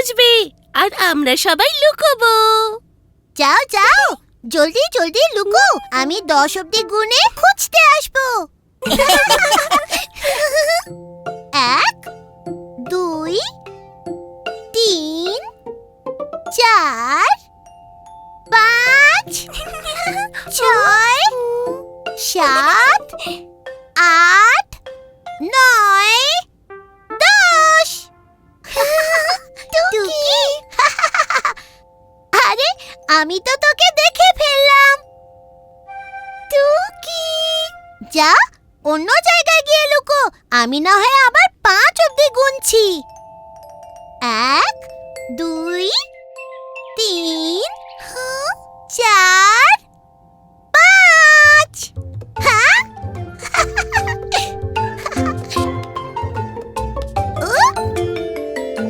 খুঁজবে আর আমরা সবাই লুকোবো। যাও যাও, জলদি জলদি লুকো, আমি 10 অব্দি গুনে খুঁজতে আসবো। 1 2 3 4 5 6 7 8 9 10। টুকি, আরে আমি তো তোকে দেখে ফেললাম। টুকি, যা অন্য জায়গায় গিয়ে লুকো, আমি না হয় আবার 5 অব্দি গুনছি। 1 2